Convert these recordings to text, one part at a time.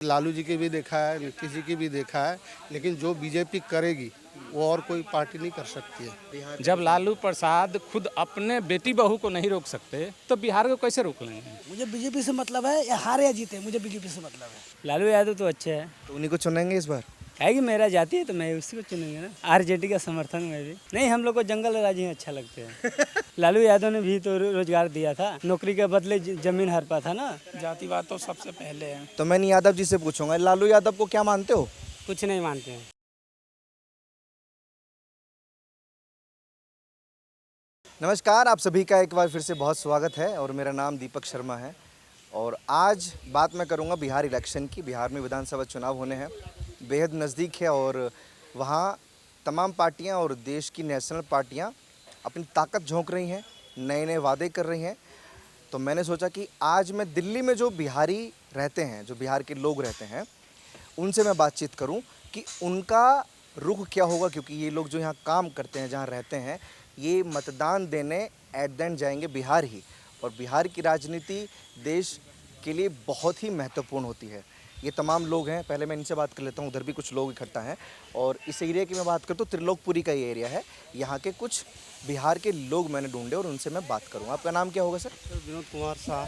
लालू जी की भी देखा है, नीतीश जी की भी देखा है, लेकिन जो बीजेपी करेगी वो और कोई पार्टी नहीं कर सकती है। जब लालू प्रसाद खुद अपने बेटी बहू को नहीं रोक सकते तो बिहार को कैसे रोक लेंगे। मुझे बीजेपी से मतलब है, या हारे या जीते, मुझे बीजेपी से मतलब है। लालू यादव तो अच्छे है, तो उन्हीं को चुनेंगे इस बार। है कि मेरा जाति है तो मैं उसी को चुनेंगे ना। आरजेडी का समर्थन में भी नहीं, हम लोग को जंगल राज ही अच्छा लगते हैं। लालू यादव ने भी तो रोजगार दिया था, नौकरी के बदले जमीन हड़पा था ना। जातिवाद तो सबसे पहले है। तो मैं यादव जी से पूछूंगा, लालू यादव को क्या मानते हो? कुछ नहीं मानते हैं। नमस्कार, आप सभी का एक बार फिर से बहुत स्वागत है और मेरा नाम दीपक शर्मा है। और आज बात मैं करूंगा बिहार इलेक्शन की। बिहार में विधानसभा चुनाव होने हैं, बेहद नज़दीक है और वहां तमाम पार्टियां और देश की नेशनल पार्टियां अपनी ताकत झोंक रही हैं, नए नए वादे कर रही हैं। तो मैंने सोचा कि आज मैं दिल्ली में जो बिहारी रहते हैं, जो बिहार के लोग रहते हैं, उनसे मैं बातचीत करूं कि उनका रुख क्या होगा, क्योंकि ये लोग जो यहाँ काम करते हैं, जहाँ रहते हैं, ये मतदान देने एट द एंड जाएंगे बिहार ही। और बिहार की राजनीति देश के लिए बहुत ही महत्वपूर्ण होती है। ये तमाम लोग हैं, पहले मैं इनसे बात कर लेता हूँ। उधर भी कुछ लोग इकट्ठा हैं और इस एरिया की मैं बात करता हूँ, त्रिलोकपुरी का ये एरिया है। यहाँ के कुछ बिहार के लोग मैंने ढूंढे और उनसे मैं बात करूँगा। आपका नाम क्या होगा सर? विनोद कुमार शाह।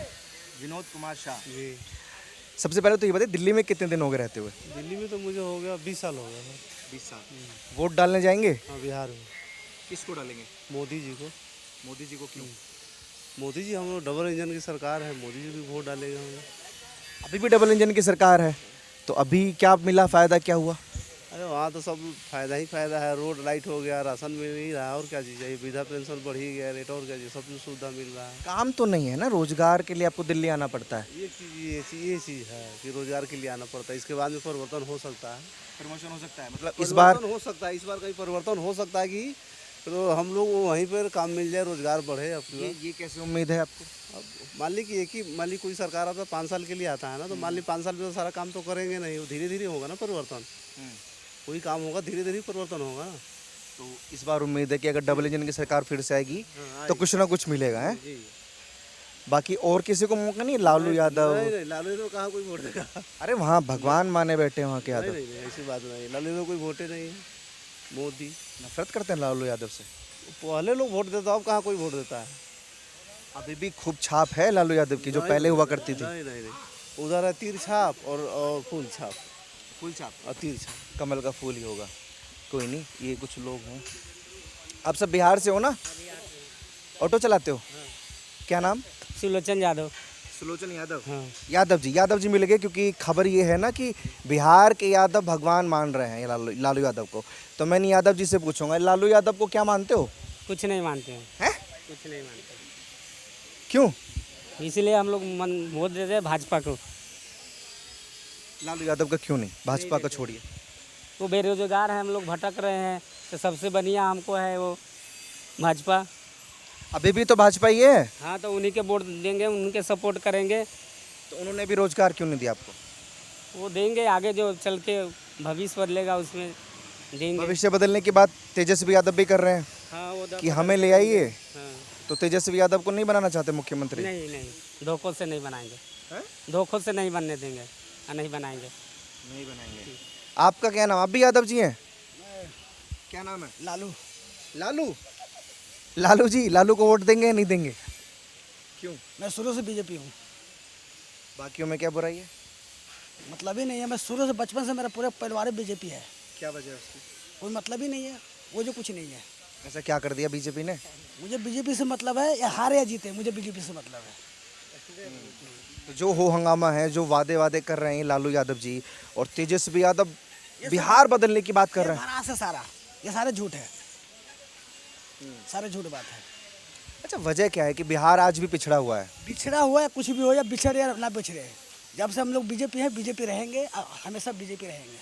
विनोद कुमार शाह जी। सबसे पहले तो ये बताइए, दिल्ली में कितने दिन हो गए रहते हुए? दिल्ली में तो मुझे हो गया 20 साल हो गया। 20 साल। वोट डालने जाएंगे? हाँ, बिहार में किसको डालेंगे? मोदी जी को। मोदी जी को क्यों? मोदी जी, हम लोग डबल इंजन की सरकार है, मोदी जी भी वोट डालेंगे हम लोग। अभी भी डबल इंजन की सरकार है, तो अभी क्या मिला, फ़ायदा क्या हुआ? अरे वहाँ तो सब फायदा ही फायदा है। रोड लाइट हो गया, राशन मिल ही रहा है, और क्या चीज़ चाहिए। वृद्धा पेंशन बढ़ ही गया रेट, और क्या चीज़, सब कुछ सुविधा मिल रहा है। काम तो नहीं है ना, रोजगार के लिए आपको दिल्ली आना पड़ता है। ये चीज़ है कि रोजगार के लिए आना पड़ता है। इसके बाद में परिवर्तन हो सकता है। प्रमोशन हो सकता है, मतलब इस बार हो सकता है, इस बार कहीं परिवर्तन हो सकता है कि तो हम लोग वहीं पर काम मिल जाए, रोजगार बढ़े अपना। ये कैसे उम्मीद है आपको? अब मान ली कि एक ही मान ली कोई सरकार आता है 5 साल के लिए आता है ना, तो मान ली 5 साल में तो सारा काम तो करेंगे नहीं, वो धीरे धीरे होगा ना परिवर्तन। कोई काम होगा, धीरे धीरे परिवर्तन होगा ना। तो इस बार उम्मीद है कि अगर डबल इंजन की सरकार फिर से आएगी तो कुछ ना कुछ मिलेगा है। जी। बाकी और किसी को मौका नहीं? लालू यादव? नहीं, लालू तो कहाँ कोई वोट देगा। अरे वहाँ भगवान माने बैठे हैं वहाँ के नहीं यादव। नहीं नहीं, ऐसी बात नहीं। लालू तो कोई वोटे नहीं है। मोदी नफरत करते हैं लालू यादव से। पहले लोग वोट देता, अब कहाँ कोई वोट देता है। अभी भी खूब छाप है लालू यादव की, जो पहले हुआ करती थी। नहीं नहीं नहीं, उधर है तीर छाप और फूल छाप। फूल छाप और तीर छाप कमल का फूल ही होगा। कोई नहीं, ये कुछ लोग हैं। आप सब बिहार से हो ना? ऑटो चलाते हो? क्या नाम? सुलोचन यादव। सुलोचन यादव। हाँ। यादव जी मिल गए, क्योंकि खबर ये है ना कि बिहार के यादव भगवान मान रहे हैं ये लालू यादव को। तो मैं यादव जी से पूछूंगा, लालू यादव को क्या मानते हो? कुछ नहीं मानते हैं। हैं? कुछ नहीं मानते, क्यों? इसलिए हम लोग वोट देते हैं भाजपा को। लालू यादव का क्यों नहीं? भाजपा का छोड़िए। वो बेरोजगार है, हम लोग भटक रहे हैं, तो सबसे बढ़िया हमको है वो भाजपा। अभी भी तो भाजपा ही है। हाँ, तो उन्हीं के वोट देंगे, उनके सपोर्ट करेंगे। तो उन्होंने भी रोजगार क्यों नहीं दिया आपको? वो देंगे, आगे जो चल के भविष्य बदलेगा उसमें देंगे। भविष्य बदलने की बात तेजस्वी यादव भी कर रहे हैं। हाँ, वो कि हमें ले आइए। हाँ। तो तेजस्वी यादव को नहीं बनाना चाहते मुख्यमंत्री? नहीं नहीं, धोखों से नहीं बनाएंगे। हैं? धोखों से नहीं बनने देंगे और नहीं बनाएंगे। नहीं बनाएंगे। आपका क्या नाम? आप भी यादव जी हैं? क्या नाम है? लालू। लालू? लालू जी, लालू को वोट देंगे या नहीं देंगे? क्यों? मैं शुरू से बीजेपी हूँ। बाकियों में क्या बुराई है? मतलब ही नहीं है, मैं शुरू से, बचपन से मेरा पूरा परिवार बीजेपी है। क्या वजह है उसकी? कोई मतलब ही नहीं है, वो जो कुछ नहीं है। ऐसा क्या कर दिया बीजेपी ने? मुझे बीजेपी से मतलब है, या हारे या जीते, मुझे बीजेपी से मतलब है। तो जो हो हंगामा है, जो वादे कर रहे हैं लालू यादव जी और तेजस्वी यादव बिहार बदलने की बात कर रहे हैं। भरा से सारा, ये सारे झूठ है, सारे झूठ बात है। अच्छा, वजह क्या है कि बिहार आज भी पिछड़ा हुआ है? बिछड़ा हुआ है, कुछ भी हो, या बिछड़े या ना बिछड़े, जब से हम लोग बीजेपी है, बीजेपी रहेंगे, हमेशा बीजेपी रहेंगे,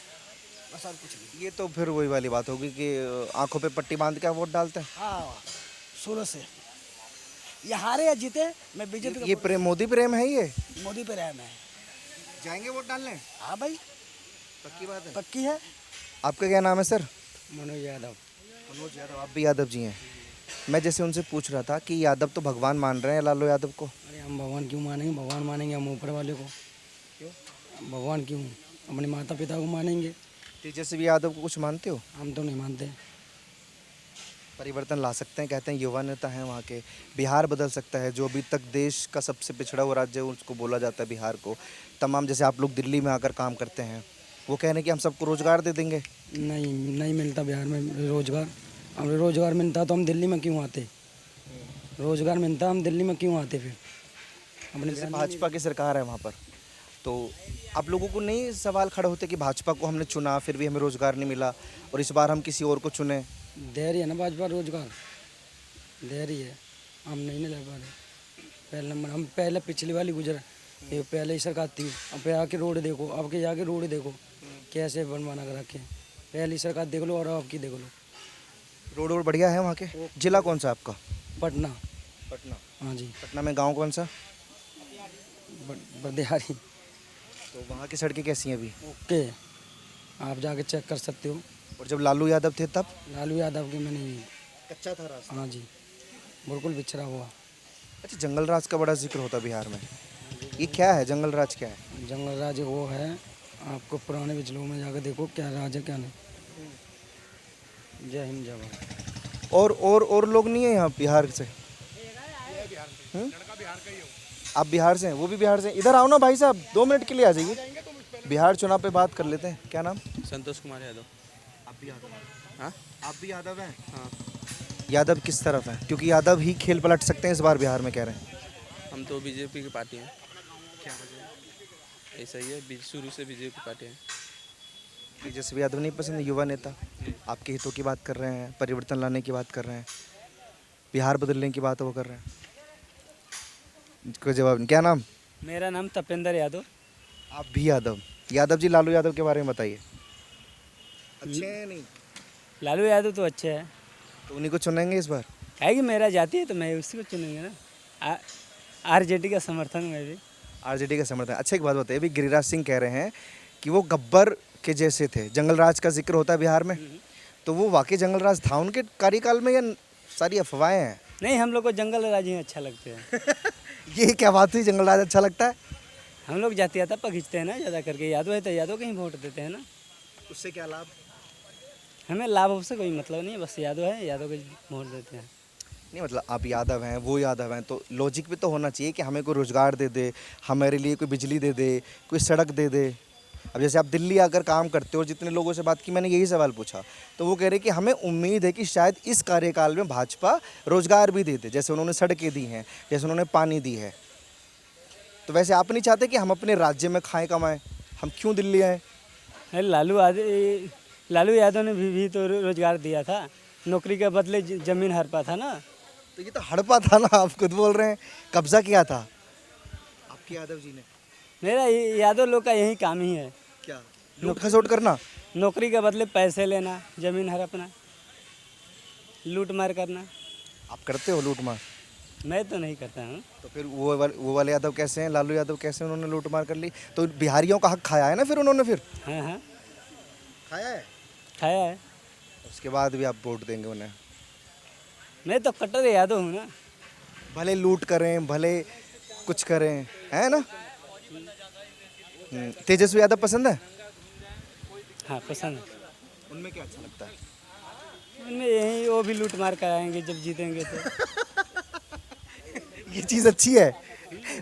बस और कुछ नहीं। ये तो फिर वही वाली बात होगी कि आंखों पे पट्टी बांध के वोट डालते हैं। हाँ, शुरू से ये हारे या जीते, मैं बीजेपी ये प्रेम, मोदी प्रेम है ये? मोदी पे रहे। मैं जाएंगे वोट डालने? हाँ भाई, पक्की बात है? पक्की है। आपका क्या नाम है सर? मनोज यादव। मनोज यादव। आप भी यादव जी हैं? मैं जैसे उनसे पूछ रहा था कि यादव तो भगवान मान रहे हैं लालू यादव को। अरे हम भगवान क्यों मानेंगे? भगवान मानेंगे हम ऊपर वाले को। क्यों? भगवान क्यों, अपने माता पिता को मानेंगे। तेजस्वी यादव को कुछ मानते हो? हम तो नहीं मानते। परिवर्तन ला सकते हैं, कहते हैं युवा नेता हैं वहाँ के, बिहार बदल सकता है। जो अभी तक देश का सबसे पिछड़ा हुआ राज्य है उसको बोला जाता है बिहार को। तमाम जैसे आप लोग दिल्ली में आकर काम करते हैं, वो कह रहे हैं कि हम सबको रोजगार दे देंगे। नहीं मिलता बिहार में रोजगार। हमें रोजगार मिलता तो हम दिल्ली में क्यों आते? रोजगार मिलता हम दिल्ली में क्यों आते फिर? अपने जैसे भाजपा की सरकार है वहाँ पर, तो आप लोगों को नहीं सवाल खड़े होते कि भाजपा को हमने चुना फिर भी हमें रोजगार नहीं मिला और इस बार हम किसी और को चुने? दे रही है ना भाजपा रोजगार, दे रही है, हम नहीं ले पा रहे। पहले नंबर हम पहले पिछली वाली गुजरा, ये पहले ही सरकार थी। अब पे आके रोड देखो, अब के जाके रोड देखो कैसे बनवाना कर रखे हैं। पहली सरकार देख लो और अब की देख लो। रोड वोड बढ़िया है वहाँ के? जिला कौन सा आपका? पटना। पटना। हाँ जी, पटना में गांव कौन सा? बरदेहारी। तो वहाँ की सड़कें कैसी हैं अभी? ओके, आप जाके चेक कर सकते हो। और जब लालू यादव थे तब? लालू यादव की में नहीं हुई। कच्चा था रास्ता। हाँ जी, बिल्कुल बिछड़ा हुआ। अच्छा, जंगल राज का बड़ा जिक्र होता है बिहार में, ये क्या है? जंगल राज क्या है? जंगल राज वो है, आपको पुराने पिछलों में जाकर देखो क्या राज है क्या नहीं। जय हिंद जय भारत। और लोग नहीं है यहाँ बिहार से? आप बिहार से हैं, वो भी बिहार से हैं। इधर आओ ना भाई साहब, 2 मिनट के लिए आ जाइए। बिहार चुनाव पे बात कर लेते हैं। क्या नाम? संतोष कुमार यादव। आप भी यादव हैं? हाँ, आप भी यादव हैं? हाँ, यादव किस तरफ हैं? क्योंकि यादव ही खेल पलट सकते हैं इस बार बिहार में, कह रहे हैं। हम तो बीजेपी की पार्टी हैं। क्या वजह? ऐसा ही है, शुरू से बीजेपी पार्टी है। तेजस्वी यादव नहीं पसंद? युवा नेता आपके हितों की बात कर रहे हैं, परिवर्तन लाने की बात कर रहे हैं, बिहार बदलने की बात वो कर रहे हैं। कोई जवाब नहीं। क्या नाम? मेरा नाम तपेंद्र यादव। आप भी यादव? यादव जी, लालू यादव के बारे में बताइए। अच्छे हैं नहीं? लालू यादव तो अच्छे हैं, तो उन्हीं को चुनेंगे इस बार? है कि मेरा जाति है तो मैं उसी को चुनेंगे ना। आरजेडी का समर्थन में भी। आरजेडी का समर्थन। अच्छा, एक बात बताइए, अभी गिरिराज सिंह कह रहे हैं कि वो गब्बर के जैसे थे। जंगल राज का जिक्र होता है बिहार में, तो वो वाकई जंगल राज था उनके कार्यकाल में या सारी अफवाहें हैं? नहीं, हम लोग को जंगल राज ही अच्छा लगते हैं। ये क्या बात हुई, जंगल राज अच्छा लगता है? हम लोग जातियाता पर खींचते हैं ना ज़्यादा करके। यादव है तो यादव के ही वोट देते हैं ना। उससे क्या लाभ? हमें लाभ से कोई मतलब नहीं है, बस यादव है, यादव के वोट देते हैं। नहीं मतलब आप यादव हैं, वो यादव हैं, तो लॉजिक भी तो होना चाहिए कि हमें कोई रोज़गार दे दे, हमारे लिए कोई बिजली दे दे, कोई सड़क दे दे। अब जैसे आप दिल्ली आकर काम करते हो और जितने लोगों से बात की, मैंने यही सवाल पूछा, तो वो कह रहे कि हमें उम्मीद है कि शायद इस कार्यकाल में भाजपा रोज़गार भी दे दे, जैसे उन्होंने सड़कें दी हैं, जैसे उन्होंने पानी दी है। तो वैसे आप नहीं चाहते कि हम अपने राज्य में खाएं कमाएं? हम क्यों दिल्ली आए? अरे लालू यादव ने भी तो रोजगार दिया था, नौकरी के बदले जमीन हड़पा था ना। तो ये तो हड़पा था ना, आप खुद बोल रहे हैं, कब्जा किया था आपके यादव जी ने। मेरा यादव लोग का यही काम ही है, क्या लूट खसोट करना? नौकरी के बदले पैसे लेना, जमीन हड़पना, लूट मार करना। आप करते हो लूट मार? मैं तो नहीं करता हूँ। तो फिर वो वाले यादव कैसे हैं, लालू यादव कैसे उन्होंने लूट मार कर ली? तो बिहारियों का हक खाया है ना फिर उन्होंने? फिर हाँ हाँ, खाया है, खाया है। उसके बाद भी आप वोट देंगे उन्हें? मैं तो कट्टर यादव हूँ ना। भले लूट करें, भले कुछ करें, है ना? तेजस्वी यादव पसंद है? हाँ, पसंद है। उनमें क्या अच्छा लगता है? उनमें यही, वो भी लूट मार कराएंगे जब जीतेंगे तो। ये चीज़ अच्छी है,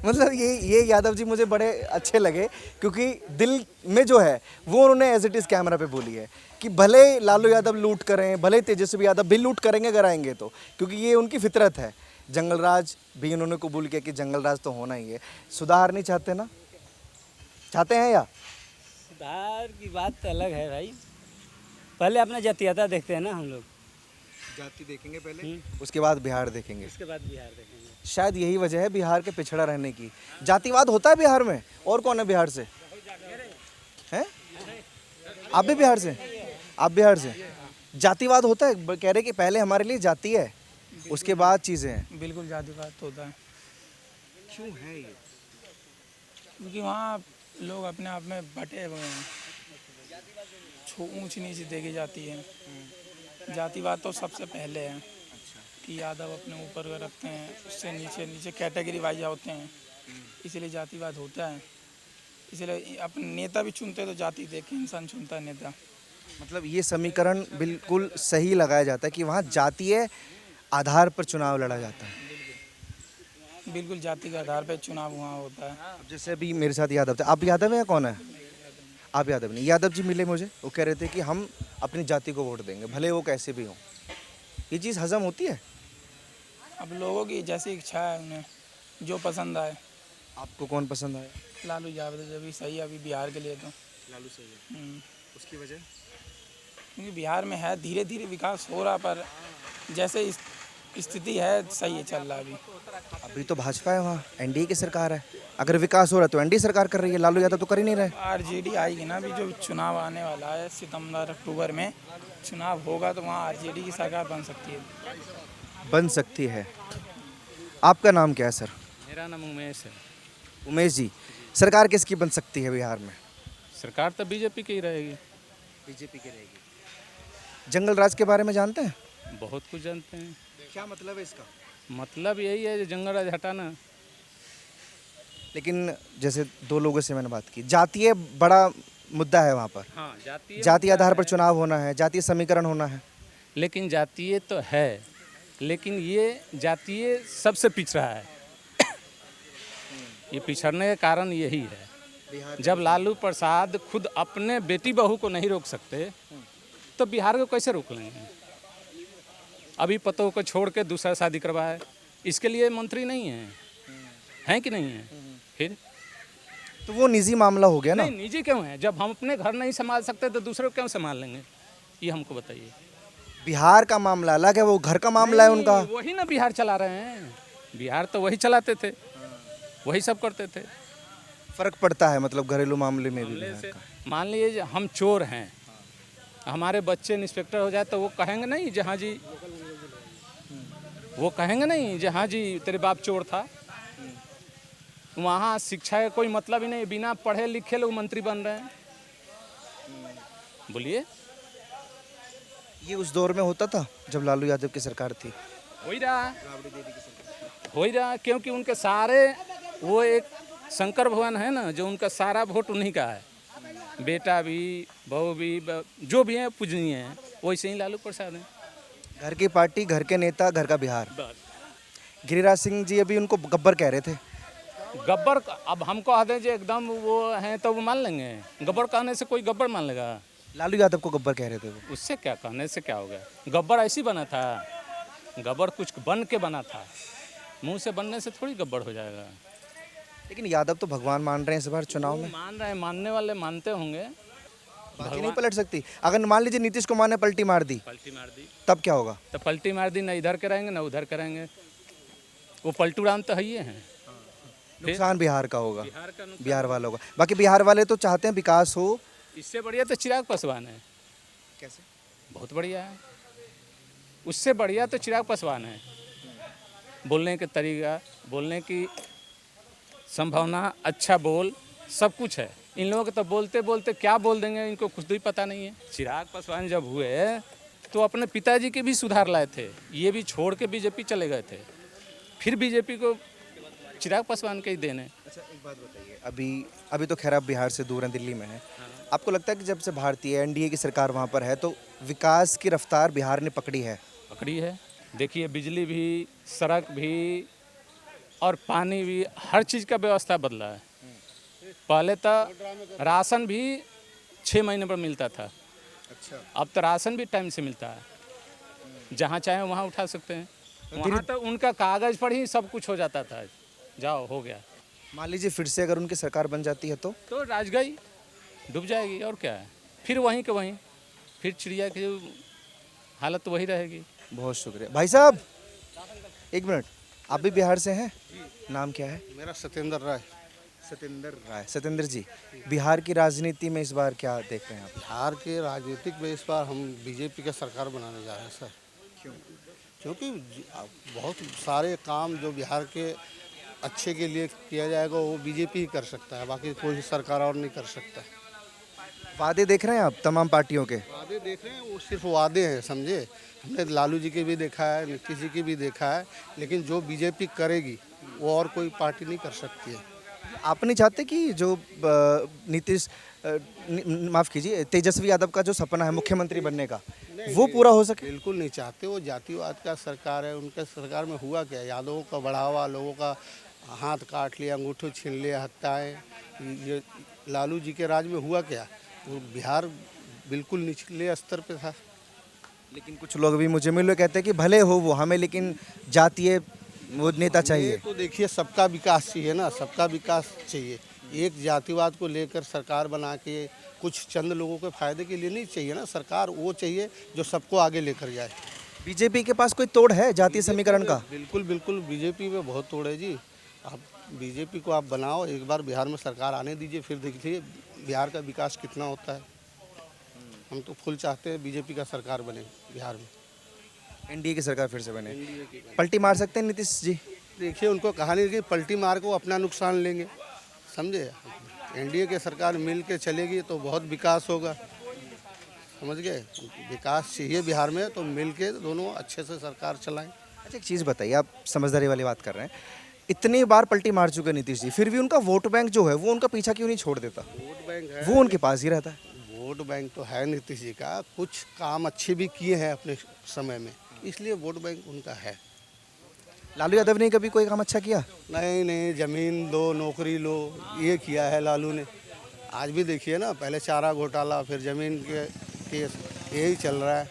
मतलब ये यादव जी मुझे बड़े अच्छे लगे, क्योंकि दिल में जो है वो उन्होंने एज इट इज़ कैमरा पे बोली है कि भले लालू यादव लूट करें, भले तेजस्वी यादव भी लूट करेंगे अगर आएंगे तो, क्योंकि ये उनकी फितरत है। जंगल राज भी उन्होंने कबूल किया कि जंगल राज तो होना ही है। सुधार नहीं चाहते ना? चाहते हैं या? सुधार की बात तो अलग है भाई, पहले अपना जातीयता देखते हैं ना हम लोग। जाति देखेंगे पहले, उसके बाद बिहार देखेंगे। उसके बाद बिहार देखेंगे। शायद यही वजह है बिहार के पिछड़ा रहने की। जातिवाद होता है बिहार में? और कौन है बिहार से? हैं? आप भी बिहार से? आप बिहार से? जातिवाद होता है? कह रहे कि पहले हमारे लिए जाति है, उसके बाद चीज़ें हैं। बिल्कुल जातिवाद तो होता है, क्यों है ये? क्योंकि वहाँ लोग अपने आप में बटे हुए हैं, ऊंच नीच देखी जाती है। जातिवाद तो सबसे पहले है कि यादव अपने ऊपर रखते हैं, उससे नीचे नीचे कैटेगरी वाइज होते हैं, इसलिए जातिवाद होता है। इसलिए अपने नेता भी चुनते तो जाति देख के इंसान चुनता है नेता। मतलब ये समीकरण बिल्कुल सही लगाया जाता है कि वहाँ जातीय आधार पर चुनाव लड़ा जाता है। बिल्कुल जाति के आधार पर चुनाव वहाँ होता है। अब जैसे अभी मेरे साथ यादव थे, आप यादव हैं या कौन है? आप यादव नहीं। यादव जी मिले मुझे, वो कह रहे थे कि हम अपनी जाति को वोट देंगे भले वो कैसे भी हों। ये चीज़ हजम होती है? अब लोगों की जैसी इच्छा है, उन्हें जो पसंद आए। आपको कौन पसंद आया? लालू यादव जब भी सही है अभी बिहार के लिए तो। लालू सही है। उसकी वजह? क्योंकि बिहार में है धीरे धीरे विकास हो रहा, पर जैसे स्थिति है सही है, चल रहा है अभी। अभी तो भाजपा है वहाँ, एनडीए की सरकार है। अगर विकास हो रहा है तो एनडीए सरकार कर रही है, लालू यादव तो कर ही नहीं रहे। आरजेडी आएगी ना, अभी जो चुनाव आने वाला है सितंबर अक्टूबर में चुनाव होगा तो वहाँ आरजेडी की सरकार बन सकती है। बन सकती है। आपका नाम क्या है सर? मेरा नाम उमेश है। उमेश जी, सरकार किसकी बन सकती है बिहार में? सरकार तो बीजेपी की ही रहेगी। बीजेपी की रहेगी। जंगल राज के बारे में जानते हैं? बहुत कुछ जानते हैं। क्या मतलब है इसका? मतलब यही है जंगल राज हटाना। लेकिन जैसे दो लोगों से मैंने बात की, जातीय बड़ा मुद्दा है वहाँ पर। हाँ, जातीय आधार पर चुनाव होना है, जातीय समीकरण होना है। लेकिन जातीय तो है, लेकिन ये जातीय सबसे पिछड़ा है। ये पिछड़ने का कारण यही है। जब लालू प्रसाद खुद अपने बेटी बहू को नहीं रोक सकते तो बिहार को कैसे रोक लेंगे? अभी पतों को छोड़ के दूसरा शादी करवाए, इसके लिए मंत्री नहीं है कि नहीं है? फिर तो वो निजी मामला हो गया ना। नहीं, निजी क्यों है? जब हम अपने घर नहीं संभाल सकते तो दूसरे को क्यों संभाल लेंगे? ये हमको बताइए। बिहार का मामला अलग है, वो घर का मामला है उनका। वही ना बिहार चला रहे हैं। बिहार तो वही चलाते थे, वही सब करते थे। फर्क पड़ता है मतलब घरेलू मामले में भी मामले बिहार से का। मान लीजिए हम चोर हैं, हमारे बच्चे इंस्पेक्टर हो जाए तो वो कहेंगे नहीं जहाँ जी, वो कहेंगे नहीं जहाँ जी तेरे बाप चोर था। वहाँ शिक्षा का कोई मतलब ही नहीं, बिना पढ़े लिखे लोग मंत्री बन रहे हैं। बोलिए। ये उस दौर में होता था जब लालू यादव की सरकार थी। हो ही रहा, क्योंकि उनके सारे, वो एक शंकर भगवान है ना, जो उनका सारा वोट उन्हीं का है। बेटा भी, बहू भी, जो भी है पूजनीय है, वैसे ही लालू प्रसाद हैं। घर की पार्टी, घर के नेता, घर का बिहार। गिरिराज सिंह जी अभी उनको गब्बर कह रहे थे। गब्बर, अब हम कह दें जो एकदम वो हैं तो वो मान लेंगे? गब्बर कहने से कोई गब्बर मान लेगा? लालू यादव को गब्बर कह रहे थे वो। उससे क्या कहने से क्या होगा? गब्बर ऐसी बना था, गब्बर कुछ बन के बना था, मुंह से बनने से थोड़ी गब्बर हो जाएगा। लेकिन यादव तो भगवान मान रहे हैं इस बार चुनाव में। मान रहे हैं, मानने वाले मानते होंगे। बाकी नहीं पलट सकती। अगर मान लीजिए नीतीश कुमार ने पलटी मार दी तब क्या होगा? तो पलटी मार दी, ना इधर के रहेंगे ना उधर के रहेंगे। वो पलटू राम तो है ही है। नुकसान बिहार का होगा, बिहार का नुकसान। बिहार वालों का। बाकी बिहार वाले तो चाहते हैं विकास हो। इससे बढ़िया तो चिराग पासवान है। कैसे? बहुत बढ़िया है। उससे बढ़िया तो चिराग पासवान है। बोलने का तरीका, बोलने की संभावना, अच्छा बोल, सब कुछ है। इन लोगों को तो बोलते बोलते क्या बोल देंगे इनको खुद ही पता नहीं है। चिराग पासवान जब हुए तो अपने पिताजी के भी सुधार लाए थे, ये भी छोड़ के बीजेपी चले गए थे। फिर बीजेपी को चिराग पासवान के ही देने। अच्छा एक बात बताइए, अभी तो खैर आप बिहार से दूर हैं, दिल्ली में हैं। आपको लगता है कि जब से भारतीय एनडीए की सरकार वहाँ पर है तो विकास की रफ्तार बिहार ने पकड़ी है? पकड़ी है। देखिए बिजली भी, सड़क भी और पानी भी, हर चीज़ का व्यवस्था बदला है। पहले तो राशन भी 6 महीने पर मिलता था। अच्छा। अब तो राशन भी टाइम से मिलता है, जहाँ चाहे वहाँ उठा सकते हैं। वहाँ तो उनका कागज़ पर ही सब कुछ हो जाता था, जाओ हो गया। मान लीजिए फिर से अगर उनकी सरकार बन जाती है तो राज गई, डूब जाएगी और क्या है। फिर वहीं के वहीं, फिर चिड़िया की हालत वही रहेगी। बहुत शुक्रिया भाई साहब। एक मिनट, आप भी बिहार से हैं? नाम क्या है? मेरा सत्येंद्र राय। सत्येंद्र राय। सत्येंद्र जी, बिहार की राजनीति में इस बार क्या देख रहे हैं आप? बिहार के राजनीतिक में इस बार हम बीजेपी का सरकार बनाने जा रहे हैं सर। क्यों? क्योंकि बहुत सारे काम जो बिहार के अच्छे के लिए किया जाएगा वो बीजेपी ही कर सकता है, बाकी कोई सरकार और नहीं कर सकता है। वादे देख रहे हैं आप तमाम पार्टियों के? वादे देख रहे हैं, वो सिर्फ वादे हैं, समझे। हमने लालू जी के भी देखा है, नीतीश जी की भी देखा है, लेकिन जो बीजेपी करेगी वो और कोई पार्टी नहीं कर सकती है। आप नहीं चाहते कि जो नीतीश माफ़ कीजिए तेजस्वी यादव का जो सपना है मुख्यमंत्री बनने का वो पूरा हो सके? बिल्कुल नहीं चाहते। वो जातिवाद का सरकार है। उनके सरकार में हुआ क्या? यादवों का बढ़ावा, लोगों का हाथ काट लिया, अंगूठे छीन लिया, हत्याएं। ये लालू जी के राज में हुआ क्या? वो बिहार बिल्कुल निचले स्तर पे था। लेकिन कुछ लोग भी मुझे मिले कहते हैं कि भले हो वो हमें, लेकिन जातीय वो नेता ये चाहिए। तो देखिए, सबका विकास चाहिए ना, सबका विकास चाहिए। एक जातिवाद को लेकर सरकार बना के कुछ चंद लोगों के फायदे के लिए नहीं चाहिए ना। सरकार वो चाहिए जो सबको आगे लेकर जाए। बीजेपी के पास कोई तोड़ है जातीय समीकरण का? बिल्कुल बिल्कुल, बीजेपी में बहुत तोड़ है जी। आप बीजेपी को आप बनाओ, एक बार बिहार में सरकार आने दीजिए, फिर देखिए बिहार का विकास कितना होता है। हम तो फुल चाहते हैं बीजेपी का सरकार बने बिहार में। एनडीए की सरकार फिर से बने, पलटी मार सकते हैं नीतीश जी? देखिए, उनको कहानी कि पलटी मार को अपना नुकसान लेंगे, समझे। एनडीए की सरकार मिल के चलेगी तो बहुत विकास होगा, समझ गए। विकास चाहिए बिहार में तो मिल के दोनों अच्छे से सरकार चलाएं। अच्छा एक चीज़ बताइए, आप समझदारी वाली बात कर रहे हैं, इतनी बार पलटी मार चुके नीतीश जी, फिर भी उनका वोट बैंक जो है वो उनका पीछा क्यों नहीं छोड़ देता? वोट बैंक है, वो उनके पास ही रहता है। वोट बैंक तो है नीतीश जी का। कुछ काम अच्छे भी किए हैं अपने समय में, इसलिए वोट बैंक उनका है। लालू यादव ने कभी कोई काम अच्छा किया? नहीं नहीं, ज़मीन दो, नौकरी लो, ये किया है लालू ने। आज भी देखिए ना, पहले चारा घोटाला, फिर ज़मीन के केस, यही चल रहा है।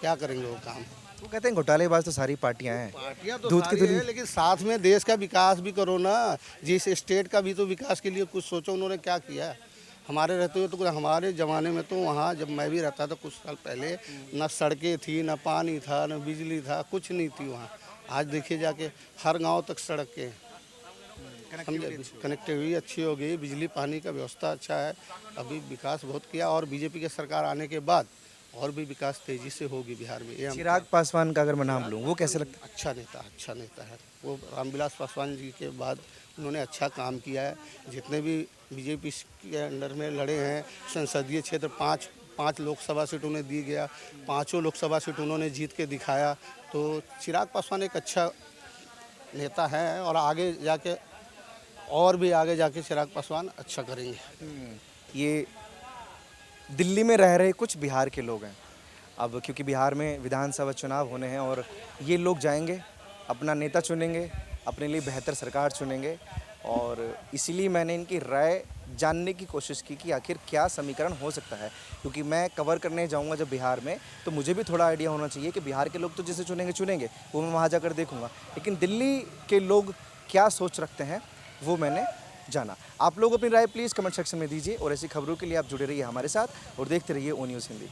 क्या करेंगे वो काम? वो कहते हैं घोटालेबाज तो सारी पार्टियां हैं। पार्टियां तो दूध की सारी धुली। है, लेकिन साथ में देश का विकास भी करो ना। जिस स्टेट का भी तो विकास के लिए कुछ सोचो। उन्होंने क्या किया है? हमारे रहते हुए तो, हमारे ज़माने में तो वहाँ जब मैं भी रहता था कुछ साल पहले, न सड़कें थी, न पानी था, न बिजली था, कुछ नहीं थी वहाँ। आज देखिए जाके हर गांव तक सड़कें, समझे। कनेक्टिविटी अच्छी हो गई, बिजली पानी का व्यवस्था अच्छा है। अभी विकास बहुत किया, और बीजेपी की सरकार आने के बाद और भी विकास तेजी से होगी बिहार में। ये हम चिराग पासवान का अगर मैं नाम लूँ, वो कैसे लगता अच्छा नेता है वो। रामविलास पासवान जी के बाद उन्होंने अच्छा काम किया है। जितने भी बीजेपी के अंडर में लड़े हैं, संसदीय क्षेत्र पाँच लोकसभा सीट उन्हें दी गया, पाँचों लोकसभा सीट उन्होंने जीत के दिखाया। तो चिराग पासवान एक अच्छा नेता है, और आगे जाके और भी आगे जाके चिराग पासवान अच्छा करेंगे। है? ये दिल्ली में रह रहे कुछ बिहार के लोग हैं अब, क्योंकि बिहार में विधानसभा चुनाव होने हैं और ये लोग जाएंगे, अपना नेता चुनेंगे, अपने लिए बेहतर सरकार चुनेंगे। और इसीलिए मैंने इनकी राय जानने की कोशिश की कि आखिर क्या समीकरण हो सकता है, क्योंकि मैं कवर करने जाऊंगा जब बिहार में, तो मुझे भी थोड़ा आइडिया होना चाहिए कि बिहार के लोग तो जिसे चुनेंगे वो मैं वहाँ जाकर देखूंगा, लेकिन दिल्ली के लोग क्या सोच रखते हैं वो मैंने जाना। आप लोग अपनी राय प्लीज़ कमेंट सेक्शन में दीजिए, और ऐसी खबरों के लिए आप जुड़े रहिए हमारे साथ और देखते रहिए ओ न्यूज़ हिंदी।